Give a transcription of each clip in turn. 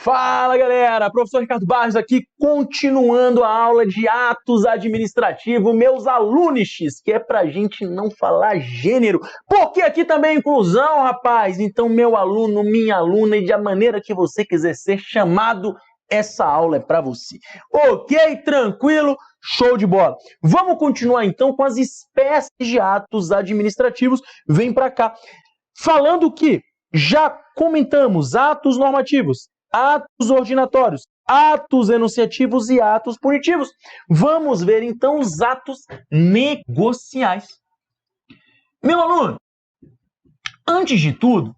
Fala galera, professor Ricardo Barros aqui, continuando a aula de atos administrativos, meus alunos, que é pra gente não falar gênero, porque aqui também é inclusão, rapaz. Então meu aluno, minha aluna, e da maneira que você quiser ser chamado, essa aula é pra você. Ok? Tranquilo? Show de bola. Vamos continuar então com as espécies de atos administrativos. Vem pra cá. Falando que já comentamos atos normativos, atos ordinatórios, atos enunciativos e atos punitivos. Vamos ver então os atos negociais. Meu aluno, antes de tudo,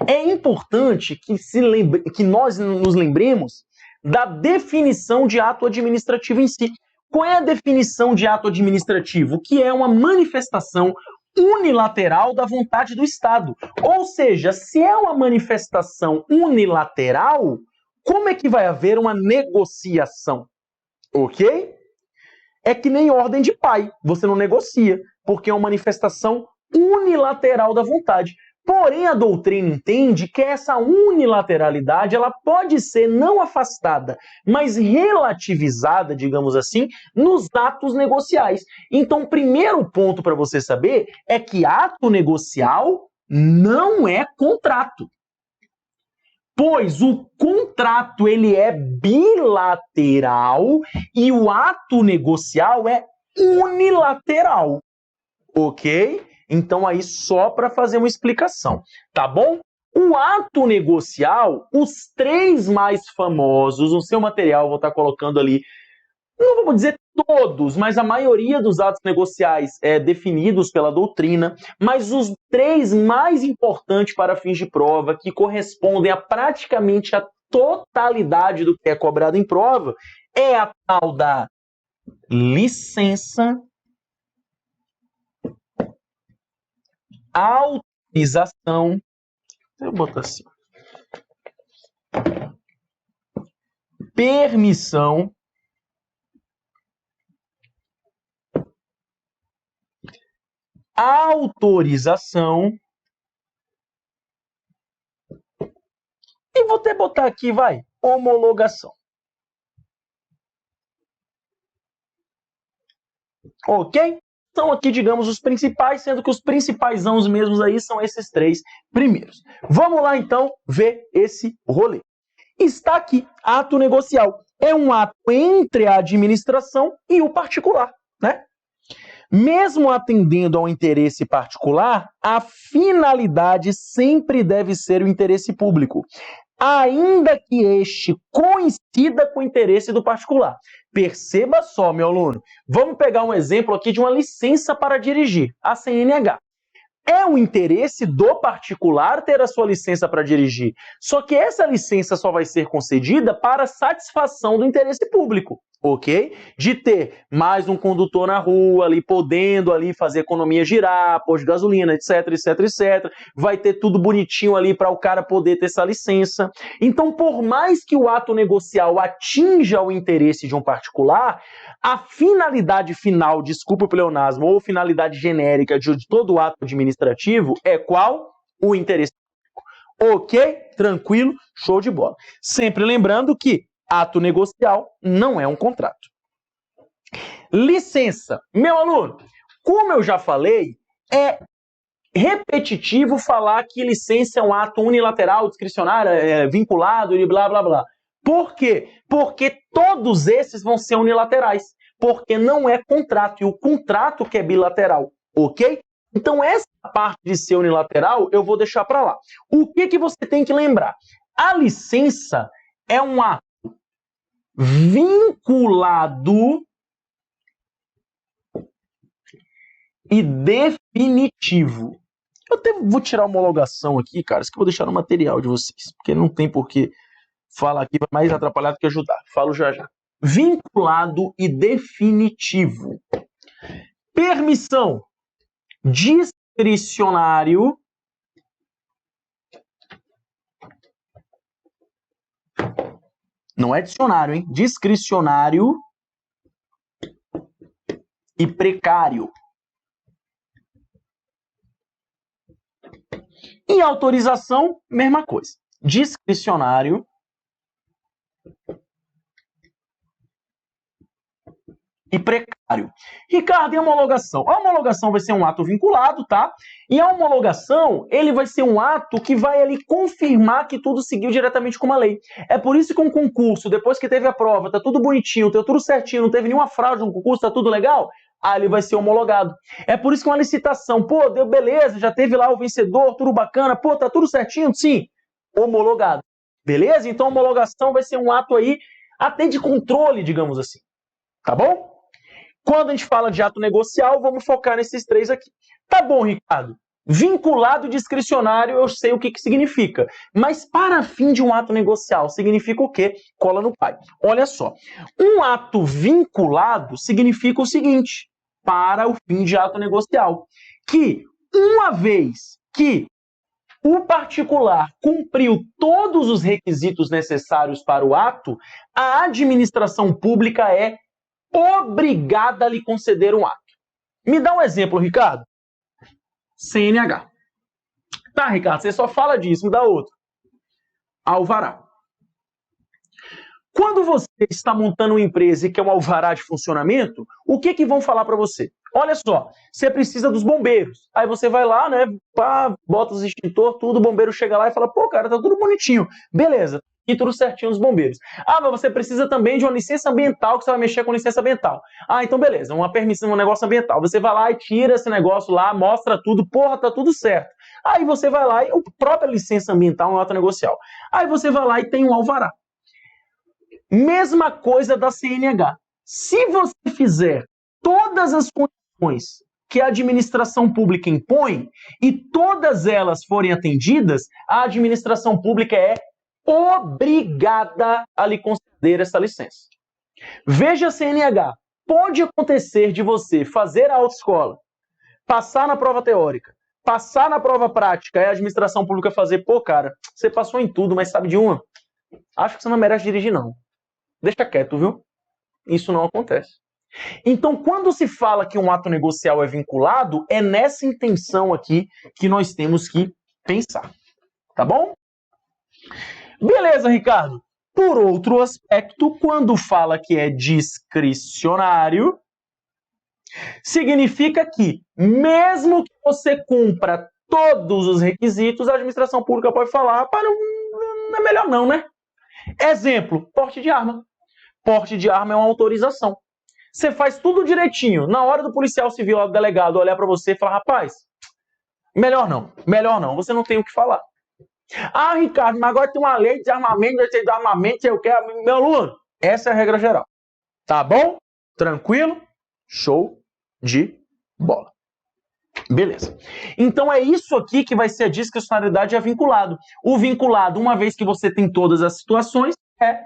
é importante que nós nos lembremos da definição de ato administrativo em si. Qual é a definição de ato administrativo? Que é uma manifestação unilateral da vontade do Estado. Ou seja, se é uma manifestação unilateral, como é que vai haver uma negociação? Ok? É que nem ordem de pai, você não negocia, porque é uma manifestação unilateral da vontade. Porém, a doutrina entende que essa unilateralidade ela pode ser não afastada, mas relativizada, digamos assim, nos atos negociais. Então, o primeiro ponto para você saber é que ato negocial não é contrato. Pois o contrato ele é bilateral e o ato negocial é unilateral. Ok? Então, aí só para fazer uma explicação, tá bom? O ato negocial, os três mais famosos, no seu material, vou estar colocando ali, não vou dizer todos, mas a maioria dos atos negociais definidos pela doutrina, mas os três mais importantes para fins de prova, que correspondem a praticamente a totalidade do que é cobrado em prova, é a tal da licença, autorização, eu vou botar assim, permissão, autorização, e vou até botar aqui, homologação. Ok? São aqui, digamos, os principais, sendo que os principais mesmos aí são esses três primeiros. Vamos lá, então, ver esse rolê. Está aqui, ato negocial. É um ato entre a administração e o particular, né? Mesmo atendendo ao interesse particular, a finalidade sempre deve ser o interesse público, ainda que este coincida com o interesse do particular. Perceba só, meu aluno. Vamos pegar um exemplo aqui de uma licença para dirigir, a CNH. É o interesse do particular ter a sua licença para dirigir. Só que essa licença só vai ser concedida para satisfação do interesse público, ok? De ter mais um condutor na rua, ali podendo ali fazer a economia girar, posto de gasolina, etc, etc, etc. Vai ter tudo bonitinho ali para o cara poder ter essa licença. Então, por mais que o ato negocial atinja o interesse de um particular, a finalidade final, desculpa o pleonasmo, ou finalidade genérica de todo ato administrativo é qual? O interesse público. Ok? Tranquilo? Show de bola. Sempre lembrando que ato negocial não é um contrato. Licença. Meu aluno, como eu já falei, é repetitivo falar que licença é um ato unilateral, discricionário, vinculado e blá, blá, blá. Por quê? Porque todos esses vão ser unilaterais, porque não é contrato, e o contrato que é bilateral, ok? Então essa parte de ser unilateral eu vou deixar para lá. O que você tem que lembrar? A licença é um ato vinculado e definitivo. Eu até vou tirar a homologação aqui, cara, isso que eu vou deixar no material de vocês, porque não tem por que falar aqui, vai mais atrapalhar do que ajudar. Falo já já. Vinculado e definitivo. Permissão. Discricionário. Não é dicionário, hein? Discricionário e precário. E autorização, mesma coisa. discricionário e precário. Ricardo, e a homologação? A homologação vai ser um ato vinculado, tá? E a homologação, ele vai ser um ato que vai ali confirmar que tudo seguiu diretamente com uma lei. É por isso que um concurso, depois que teve a prova, tá tudo bonitinho, tá tudo certinho, não teve nenhuma fraude no concurso, tá tudo legal, aí ele vai ser homologado. É por isso que uma licitação, pô, deu beleza, já teve lá o vencedor, tudo bacana, pô, tá tudo certinho? Sim, homologado. Beleza? Então a homologação vai ser um ato aí até de controle, digamos assim. Tá bom? Quando a gente fala de ato negocial, vamos focar nesses três aqui. Tá bom, Ricardo. Vinculado discricionário, eu sei o que significa. Mas para fim de um ato negocial, significa o quê? Cola no pai. Olha só. Um ato vinculado significa o seguinte, para o fim de ato negocial, que uma vez que o particular cumpriu todos os requisitos necessários para o ato, a administração pública é obrigada a lhe conceder um ato. Me dá um exemplo, Ricardo. CNH. Tá, Ricardo, você só fala disso, me dá outro. Alvará. Quando você está montando uma empresa e quer um alvará de funcionamento, o que vão falar para você? Olha só, você precisa dos bombeiros. Aí você vai lá, né, pá, bota os extintor, tudo, o bombeiro chega lá e fala, pô, cara, tá tudo bonitinho. Beleza, e tudo certinho nos bombeiros. Ah, mas você precisa também de uma licença ambiental, que você vai mexer com licença ambiental. Ah, então beleza, uma permissão, um negócio ambiental. Você vai lá e tira esse negócio lá, mostra tudo, porra, tá tudo certo. Aí você vai lá e a própria licença ambiental é um ato negocial. Aí você vai lá e tem um alvará. Mesma coisa da CNH. Se você fizer todas as condições que a administração pública impõe e todas elas forem atendidas, a administração pública é obrigada a lhe conceder essa licença. Veja a CNH. Pode acontecer de você fazer a autoescola, passar na prova teórica, passar na prova prática e a administração pública fazer, pô, cara, você passou em tudo, mas sabe de uma? Acho que você não merece dirigir, não. Deixa quieto, viu? Isso não acontece. Então, quando se fala que um ato negocial é vinculado, é nessa intenção aqui que nós temos que pensar. Tá bom? Beleza, Ricardo. Por outro aspecto, quando fala que é discricionário, significa que, mesmo que você cumpra todos os requisitos, a administração pública pode falar, não é melhor não, né? Exemplo, porte de arma. Porte de arma é uma autorização. Você faz tudo direitinho. Na hora do policial civil, do delegado, olhar para você e falar, rapaz, melhor não, você não tem o que falar. Ah, Ricardo, mas agora tem uma lei de armamento, de armamento, eu quero. Meu aluno, essa é a regra geral. Tá bom? Tranquilo? Show de bola. Beleza. Então é isso aqui que vai ser a discricionariedade e a vinculado. O vinculado, uma vez que você tem todas as situações, é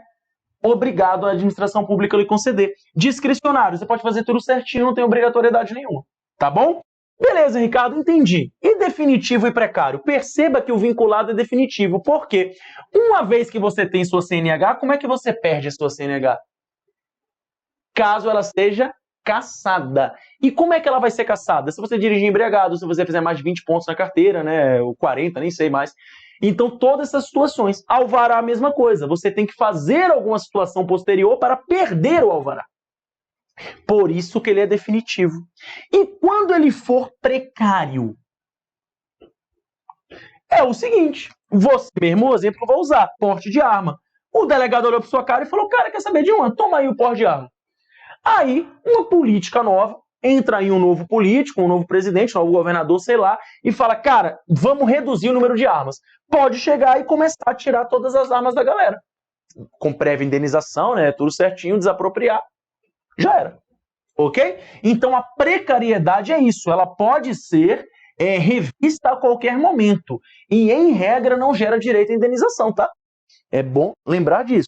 obrigado a administração pública a lhe conceder. Discricionário, você pode fazer tudo certinho, não tem obrigatoriedade nenhuma. Tá bom? Beleza, Ricardo, entendi. E definitivo e precário? Perceba que o vinculado é definitivo. Por quê? Uma vez que você tem sua CNH, como é que você perde a sua CNH? Caso ela seja cassada. E como é que ela vai ser cassada? Se você dirigir embriagado, se você fizer mais de 20 pontos na carteira, né, ou 40, nem sei mais. Então, todas essas situações. Alvará, a mesma coisa. Você tem que fazer alguma situação posterior para perder o alvará. Por isso que ele é definitivo. E quando ele for precário? É o seguinte, você mesmo, o exemplo, eu vou usar, porte de arma. O delegado olhou para sua cara e falou, cara, quer saber de uma? Toma aí o porte de arma. Aí, uma política nova, entra aí um novo político, um novo presidente, um novo governador, sei lá, e fala, cara, vamos reduzir o número de armas. Pode chegar e começar a tirar todas as armas da galera. Com prévia indenização, né, tudo certinho, desapropriar. Já era. Ok? Então a precariedade é isso, ela pode ser revista a qualquer momento. E em regra não gera direito à indenização, tá? É bom lembrar disso.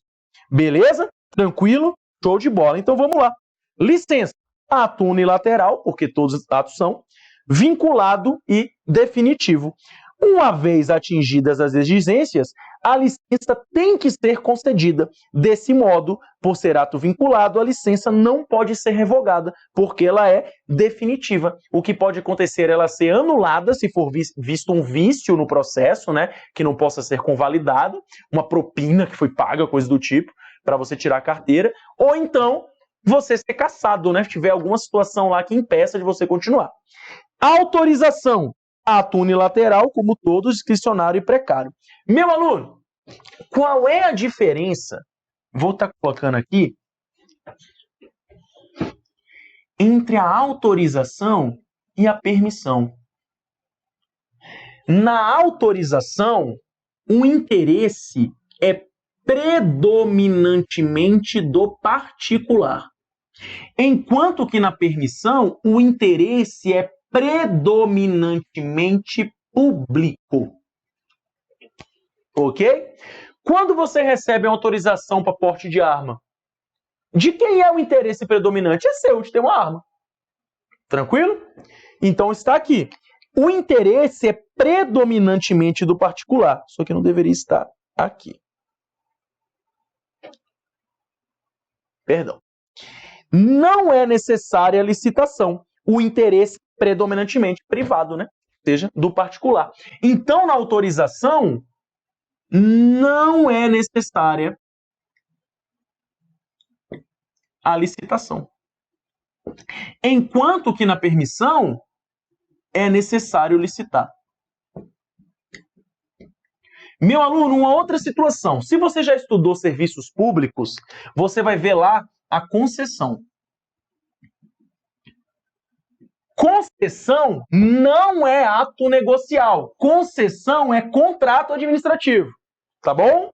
Beleza? Tranquilo? Show de bola. Então vamos lá. Licença. Ato unilateral, porque todos os atos são, vinculado e definitivo. Uma vez atingidas as exigências, a licença tem que ser concedida. Desse modo, por ser ato vinculado, a licença não pode ser revogada, porque ela é definitiva. O que pode acontecer é ela ser anulada, se for visto um vício no processo, né, que não possa ser convalidado, uma propina que foi paga, coisa do tipo, para você tirar a carteira, ou então você ser cassado, né, se tiver alguma situação lá que impeça de você continuar. Autorização. Ato unilateral, como todos, discricionário e precário. Meu aluno, qual é a diferença, vou estar colocando aqui, entre a autorização e a permissão? Na autorização, o interesse é predominantemente do particular, enquanto que na permissão, o interesse é predominantemente público. Ok? Quando você recebe uma autorização para porte de arma, de quem é o interesse predominante? É seu, de ter uma arma. Tranquilo? Então está aqui. O interesse é predominantemente do particular, só que não deveria estar aqui. Perdão. Não é necessária a licitação. O interesse é predominantemente privado, né? Ou seja, do particular. Então, na autorização, não é necessária a licitação. Enquanto que na permissão, é necessário licitar. Meu aluno, uma outra situação. Se você já estudou serviços públicos, você vai ver lá a concessão. Concessão não é ato negocial. Concessão é contrato administrativo. Tá bom?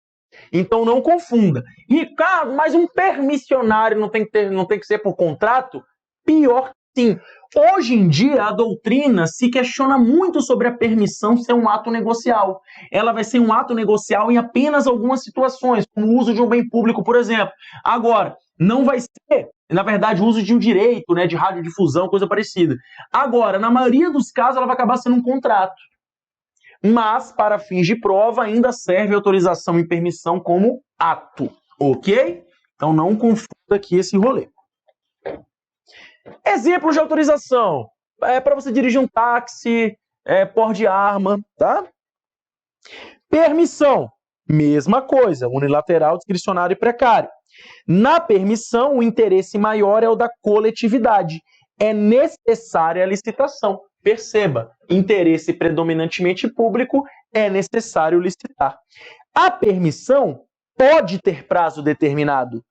Então não confunda. Ricardo, mas um permissionário não tem que ser por contrato? Pior sim. Hoje em dia, a doutrina se questiona muito sobre a permissão ser um ato negocial. Ela vai ser um ato negocial em apenas algumas situações, como o uso de um bem público, por exemplo. Agora, não vai ser, na verdade, o uso de um direito, né, de radiodifusão, coisa parecida. Agora, na maioria dos casos, ela vai acabar sendo um contrato. Mas, para fins de prova, ainda serve autorização e permissão como ato, ok? Então, não confunda aqui esse rolê. Exemplo de autorização. É para você dirigir um táxi, porte de arma, tá? Permissão. Mesma coisa, unilateral, discricionário e precário. Na permissão, o interesse maior é o da coletividade. É necessária a licitação. Perceba, interesse predominantemente público, é necessário licitar. A permissão pode ter prazo determinado,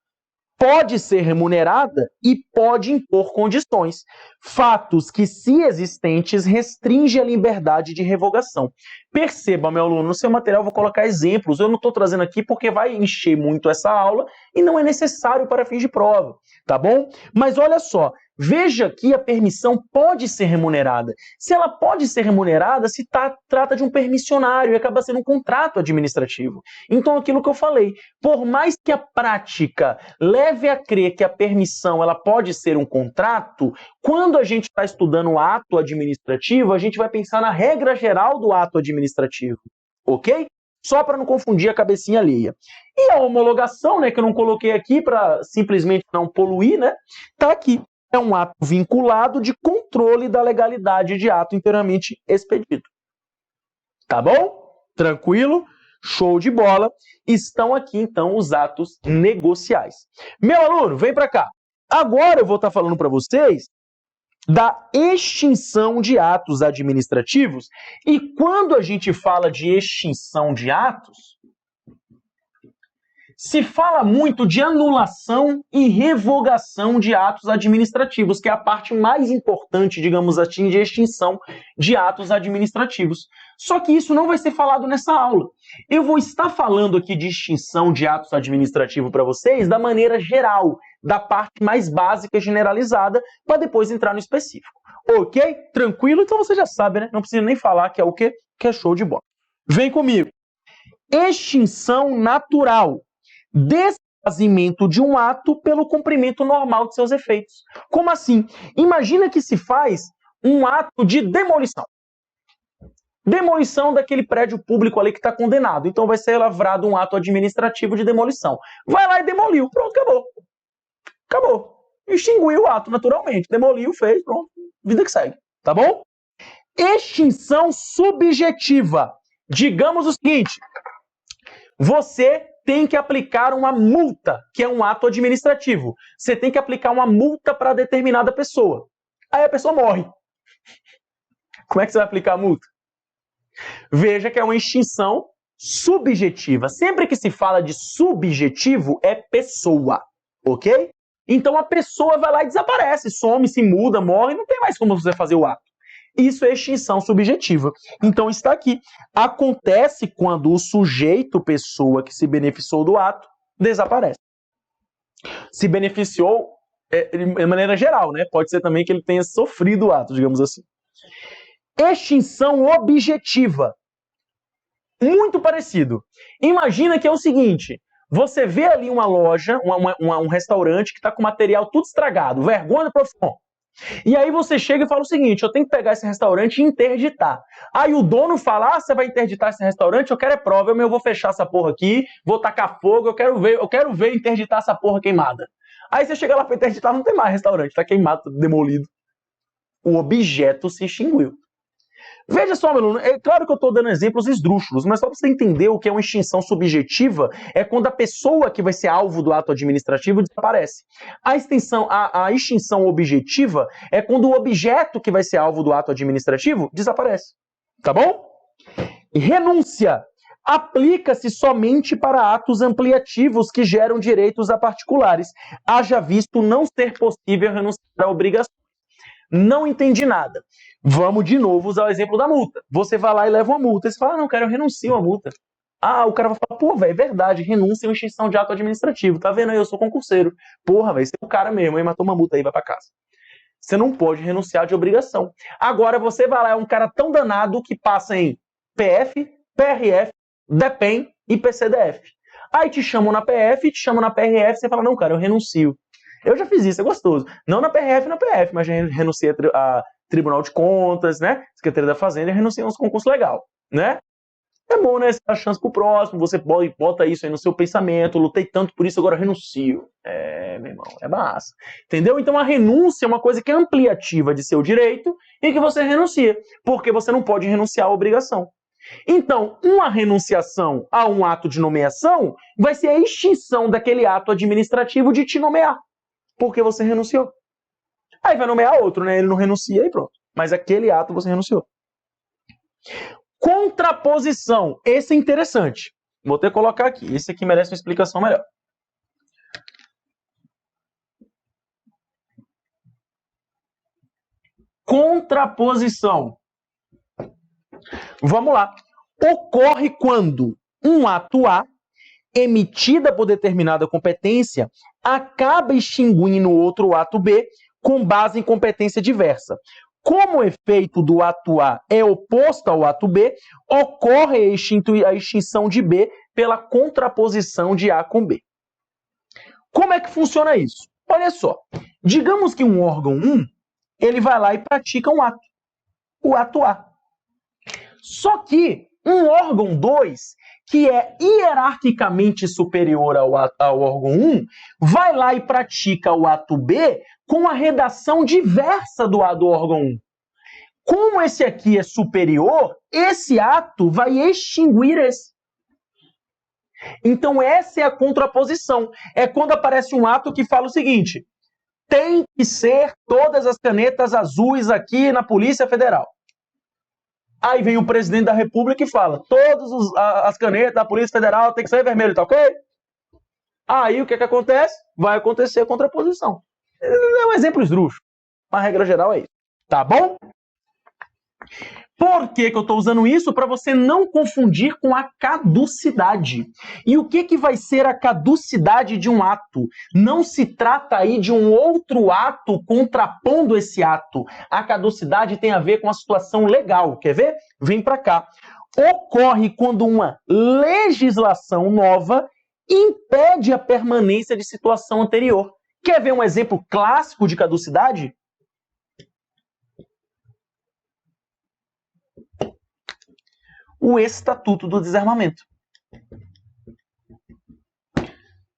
pode ser remunerada e pode impor condições. Fatos que, se existentes, restringem a liberdade de revogação. Perceba, meu aluno, no seu material eu vou colocar exemplos. Eu não estou trazendo aqui porque vai encher muito essa aula e não é necessário para fins de prova, tá bom? Mas olha só, veja que a permissão pode ser remunerada. Se ela pode ser remunerada, se trata de um permissionário e acaba sendo um contrato administrativo. Então, aquilo que eu falei, por mais que a prática leve a crer que a permissão ela pode ser um contrato, quando a gente está estudando o ato administrativo, a gente vai pensar na regra geral do ato administrativo, ok? Só para não confundir a cabecinha alheia. E a homologação, né, que eu não coloquei aqui para simplesmente não poluir, né, tá aqui. É um ato vinculado de controle da legalidade de ato inteiramente expedido. Tá bom? Tranquilo? Show de bola. Estão aqui, então, os atos negociais. Meu aluno, vem para cá. Agora eu vou estar falando para vocês da extinção de atos administrativos. E quando a gente fala de extinção de atos, se fala muito de anulação e revogação de atos administrativos, que é a parte mais importante, digamos assim, de extinção de atos administrativos. Só que isso não vai ser falado nessa aula. Eu vou estar falando aqui de extinção de atos administrativos para vocês da maneira geral, da parte mais básica, generalizada, para depois entrar no específico. Ok? Tranquilo? Então você já sabe, né? Não precisa nem falar que é o quê? Que é show de bola. Vem comigo. Extinção natural. Desfazimento de um ato pelo cumprimento normal de seus efeitos. Como assim? Imagina que se faz um ato de demolição. Demolição daquele prédio público ali que está condenado. Então vai ser lavrado um ato administrativo de demolição. Vai lá e demoliu. Pronto, acabou. Acabou. Extinguiu o ato naturalmente. Demoliu, fez, pronto. Vida que segue. Tá bom? Extinção subjetiva. Digamos o seguinte. Você tem que aplicar uma multa, que é um ato administrativo. Você tem que aplicar uma multa para determinada pessoa. Aí a pessoa morre. Como é que você vai aplicar a multa? Veja que é uma extinção subjetiva. Sempre que se fala de subjetivo, é pessoa, ok? Então a pessoa vai lá e desaparece, some, se muda, morre, não tem mais como você fazer o ato. Isso é extinção subjetiva. Então está aqui. Acontece quando o sujeito, pessoa que se beneficiou do ato, desaparece. Se beneficiou de maneira geral, né? Pode ser também que ele tenha sofrido o ato, digamos assim. Extinção objetiva. Muito parecido. Imagina que é o seguinte, você vê ali uma loja, um restaurante que está com material tudo estragado, vergonha da profissão. E aí você chega e fala o seguinte, eu tenho que pegar esse restaurante e interditar. Aí o dono fala, você vai interditar esse restaurante? Eu quero é prova, eu vou fechar essa porra aqui, vou tacar fogo, eu quero ver interditar essa porra queimada. Aí você chega lá para interditar, não tem mais restaurante, está queimado, demolido. O objeto se extinguiu. Veja só, meu aluno, é claro que eu estou dando exemplos esdrúxulos, mas só para você entender o que é uma extinção subjetiva, é quando a pessoa que vai ser alvo do ato administrativo desaparece. A extinção objetiva é quando o objeto que vai ser alvo do ato administrativo desaparece. Tá bom? Renúncia. Aplica-se somente para atos ampliativos que geram direitos a particulares, haja visto não ser possível renunciar à obrigação. Não entendi nada. Vamos de novo usar o exemplo da multa. Você vai lá e leva uma multa. Você fala, não, cara, eu renuncio à multa. Ah, o cara vai falar, pô, velho, é verdade, renúncia é uma extinção de ato administrativo. Tá vendo aí, eu sou concurseiro. Porra, velho, você é o cara mesmo, aí matou uma multa aí, vai pra casa. Você não pode renunciar de obrigação. Agora você vai lá, é um cara tão danado que passa em PF, PRF, DEPEN e PCDF. Aí te chamam na PF, te chamam na PRF, você fala, não, cara, eu renuncio. Eu já fiz isso, é gostoso. Não na PRF e na PF, mas já renunciei a Tribunal de Contas, né? Secretaria da Fazenda, e renunciei a uns concursos legais, né? É bom, né? Você dá chance pro próximo, você bota isso aí no seu pensamento, lutei tanto por isso, agora eu renuncio. É, meu irmão, é massa. Entendeu? Então a renúncia é uma coisa que é ampliativa de seu direito e que você renuncia, porque você não pode renunciar à obrigação. Então, uma renunciação a um ato de nomeação vai ser a extinção daquele ato administrativo de te nomear, porque você renunciou. Aí vai nomear outro, né? Ele não renuncia e pronto. Mas aquele ato você renunciou. Contraposição. Esse é interessante. Vou até colocar aqui. Esse aqui merece uma explicação melhor. Contraposição. Vamos lá. Ocorre quando um ato A, emitida por determinada competência, acaba extinguindo outro ato B com base em competência diversa. Como o efeito do ato A é oposto ao ato B, ocorre a extinção de B pela contraposição de A com B. Como é que funciona isso? Olha só, digamos que um órgão 1, ele vai lá e pratica um ato, o ato A. Só que um órgão 2, que é hierarquicamente superior ao órgão 1, vai lá e pratica o ato B com a redação diversa do órgão 1. Como esse aqui é superior, esse ato vai extinguir esse. Então essa é a contraposição. É quando aparece um ato que fala o seguinte, tem que ser todas as canetas azuis aqui na Polícia Federal. Aí vem o presidente da República e fala, todas as canetas da Polícia Federal tem que ser vermelho, tá ok? Aí o que acontece? Vai acontecer a contraposição. É um exemplo esdrúxulo. A regra geral é isso. Tá bom? Por que eu estou usando isso? Para você não confundir com a caducidade. E o que vai ser a caducidade de um ato? Não se trata aí de um outro ato contrapondo esse ato. A caducidade tem a ver com a situação legal. Quer ver? Vem para cá. Ocorre quando uma legislação nova impede a permanência de situação anterior. Quer ver um exemplo clássico de caducidade? o Estatuto do Desarmamento.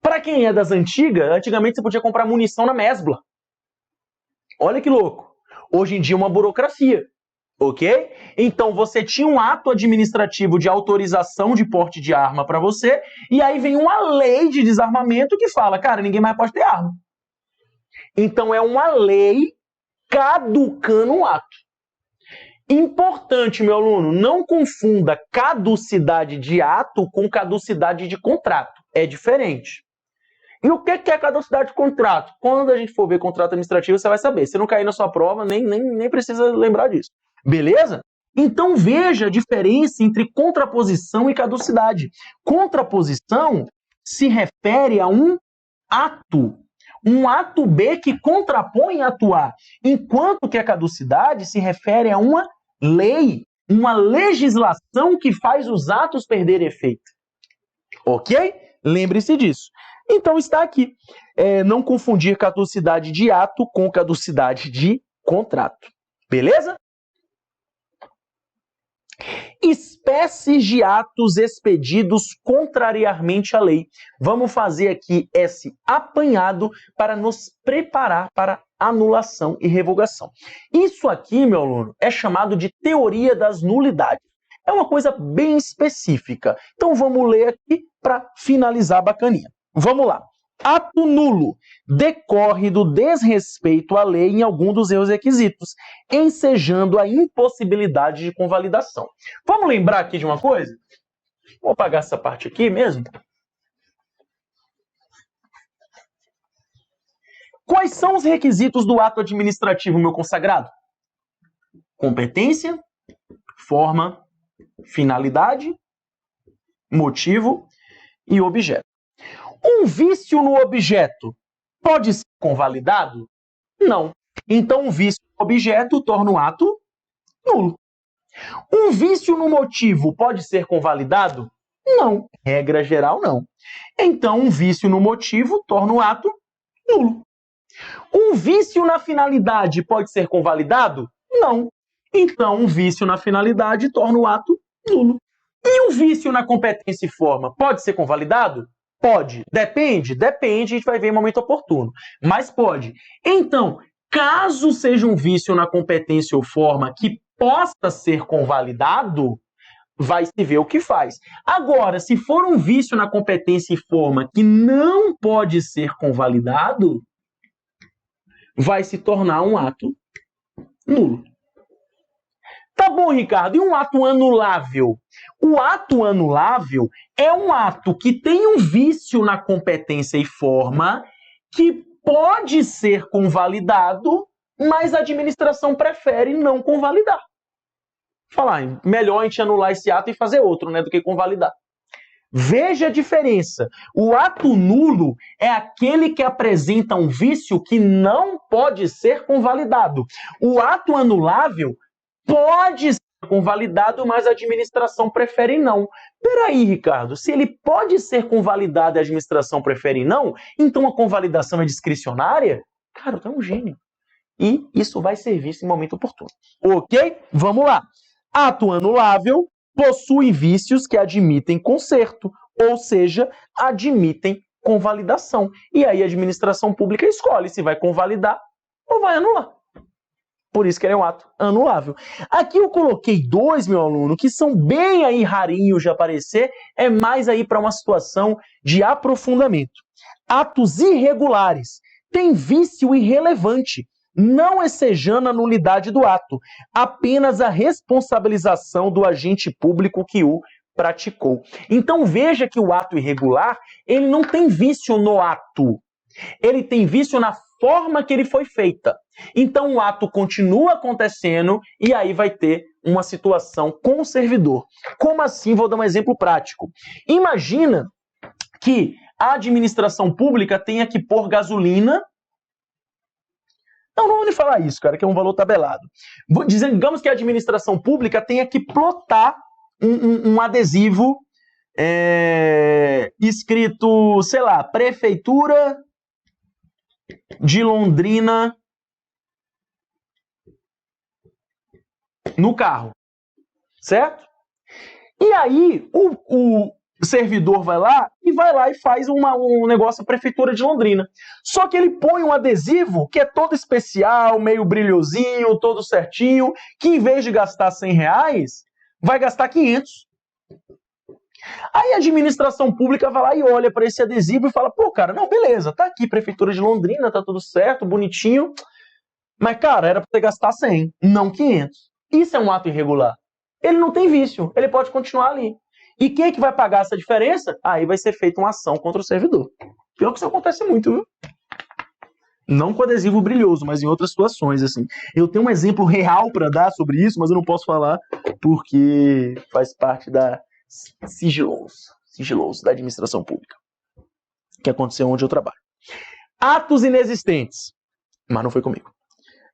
Para quem é das antigas, antigamente você podia comprar munição na Mesbla. Olha que louco. Hoje em dia é uma burocracia, ok? Então você tinha um ato administrativo de autorização de porte de arma para você, e aí vem uma lei de desarmamento que fala, cara, ninguém mais pode ter arma. Então é uma lei caducando um ato. Importante, meu aluno, não confunda caducidade de ato com caducidade de contrato. É diferente. E o que é caducidade de contrato? Quando a gente for ver contrato administrativo, você vai saber. Se não cair na sua prova, nem precisa lembrar disso. Beleza? Então veja a diferença entre contraposição e caducidade. Contraposição se refere a um ato. Um ato B que contrapõe ato A. Enquanto que a caducidade se refere a uma lei, uma legislação que faz os atos perderem efeito. Ok? Lembre-se disso. Então está aqui. Não confundir caducidade de ato com caducidade de contrato. Beleza? Espécies de atos expedidos contrariamente à lei. Vamos fazer aqui esse apanhado para nos preparar para anulação e revogação. Isso aqui, meu aluno, é chamado de teoria das nulidades. É uma coisa bem específica. Então vamos ler aqui para finalizar bacaninha. Vamos lá. Ato nulo decorre do desrespeito à lei em algum dos seus requisitos, ensejando a impossibilidade de convalidação. Vamos lembrar aqui de uma coisa? Vou apagar essa parte aqui mesmo. Quais são os requisitos do ato administrativo, meu consagrado? Competência, forma, finalidade, motivo e objeto. Um vício no objeto pode ser convalidado? Não. Então, um vício no objeto torna o ato nulo. Um vício no motivo pode ser convalidado? Não. Regra geral, não. Então, um vício no motivo torna o ato nulo. Um vício na finalidade pode ser convalidado? Não. Então, um vício na finalidade torna o ato nulo. E um vício na competência e forma pode ser convalidado? Pode. Depende, a gente vai ver em momento oportuno. Mas pode. Então, caso seja um vício na competência ou forma que possa ser convalidado, vai se ver o que faz. Agora, se for um vício na competência e forma que não pode ser convalidado, vai se tornar um ato nulo. Tá bom, Ricardo, e um ato anulável? O ato anulável é um ato que tem um vício na competência e forma que pode ser convalidado, mas a administração prefere não convalidar. Falar, melhor a gente anular esse ato e fazer outro, né, do que convalidar. Veja a diferença. O ato nulo é aquele que apresenta um vício que não pode ser convalidado. O ato anulável pode ser convalidado, mas a administração prefere não. Peraí, Ricardo, se ele pode ser convalidado e a administração prefere não, então a convalidação é discricionária? Cara, tu é um gênio. E isso vai ser visto em momento oportuno. Ok? Vamos lá. Ato anulável possui vícios que admitem conserto, ou seja, admitem convalidação. E aí a administração pública escolhe se vai convalidar ou vai anular. Por isso que ele é um ato anulável. Aqui eu coloquei dois, meu aluno, que são bem aí rarinhos de aparecer, é mais aí para uma situação de aprofundamento. Atos irregulares têm vício irrelevante, não excejando a nulidade do ato, apenas a responsabilização do agente público que o praticou. Então veja que o ato irregular, ele não tem vício no ato, ele tem vício na forma que ele foi feita. Então o ato continua acontecendo e aí vai ter uma situação com o servidor. Como assim? Vou dar um exemplo prático. Imagina que a administração pública tenha que pôr gasolina. Não vou nem falar isso, cara, que é um valor tabelado. Digamos que a administração pública tenha que plotar um adesivo escrito, sei lá, Prefeitura de Londrina no carro, certo? E aí o servidor vai lá e faz um negócio à Prefeitura de Londrina. Só que ele põe um adesivo que é todo especial, meio brilhosinho, todo certinho, que em vez de gastar R$100, vai gastar 500. Aí a administração pública vai lá e olha para esse adesivo e fala, pô, cara, não, beleza, tá aqui, Prefeitura de Londrina, tá tudo certo, bonitinho, mas, cara, era para você gastar 100, não 500. Isso é um ato irregular. Ele não tem vício, ele pode continuar ali. E quem é que vai pagar essa diferença? Aí vai ser feita uma ação contra o servidor. Pior que isso acontece muito, viu? Não com adesivo brilhoso, mas em outras situações, assim. Eu tenho um exemplo real para dar sobre isso, mas eu não posso falar porque faz parte da sigiloso da administração pública, que aconteceu onde eu trabalho. Atos inexistentes, mas não foi comigo.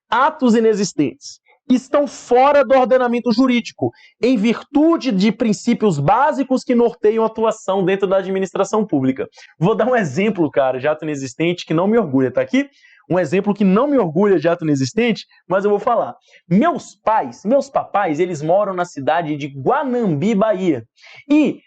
Atos inexistentes estão fora do ordenamento jurídico, em virtude de princípios básicos que norteiam a atuação dentro da administração pública. Vou dar um exemplo, cara, de ato inexistente que não me orgulha, tá aqui? Um exemplo que não me orgulha de ato inexistente, mas eu vou falar. Meus papais, eles moram na cidade de Guanambi, Bahia. E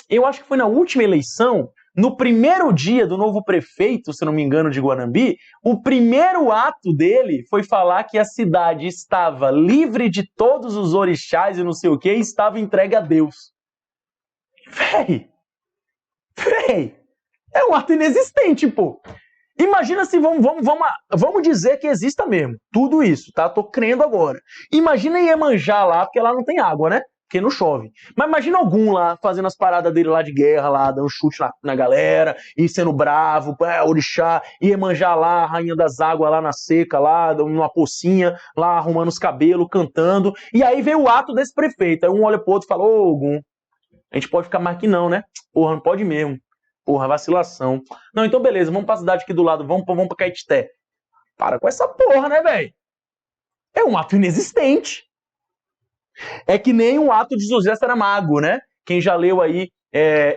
eu acho que foi na última eleição, no primeiro dia do novo prefeito, se não me engano, de Guanambi, o primeiro ato dele foi falar que a cidade estava livre de todos os orixás e não sei o que, e estava entregue a Deus. Véi, é um ato inexistente, pô. Imagina se vamos dizer que exista mesmo, tudo isso, tá? Tô crendo agora. Imagina Iemanjá lá, porque lá não tem água, né? Porque não chove. Mas imagina algum lá, fazendo as paradas dele lá de guerra, lá, dando chute na galera, e sendo bravo, orixá, Iemanjá lá, rainha das águas lá na seca, lá, numa pocinha, lá arrumando os cabelos, cantando. E aí veio o ato desse prefeito. Aí um olha pro outro e fala, ô, Ogum, a gente pode ficar mais que não, né? Porra, não pode mesmo. Porra, vacilação. Não, então beleza, vamos pra cidade aqui do lado, vamos pra Caetité. Para com essa porra, né, velho? É um ato inexistente. É que nem um ato de José Saramago, né? Quem já leu aí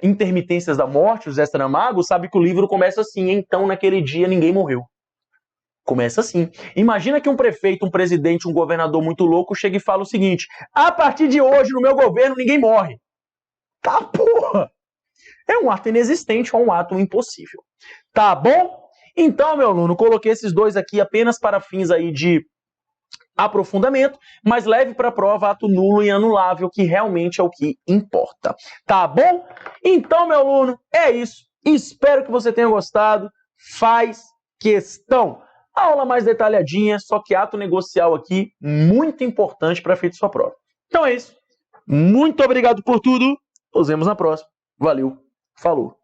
Intermitências da Morte, José Saramago, sabe que o livro começa assim, então naquele dia ninguém morreu. Começa assim. Imagina que um prefeito, um presidente, um governador muito louco chega e fala o seguinte, a partir de hoje, no meu governo, ninguém morre. Tá, porra! É um ato inexistente ou um ato impossível. Tá bom? Então, meu aluno, coloquei esses dois aqui apenas para fins aí de aprofundamento, mas leve para a prova ato nulo e anulável, que realmente é o que importa. Tá bom? Então, meu aluno, é isso. Espero que você tenha gostado. Faz questão. Aula mais detalhadinha, só que ato negocial aqui, muito importante para feito sua prova. Então é isso. Muito obrigado por tudo. Nos vemos na próxima. Valeu. Falou.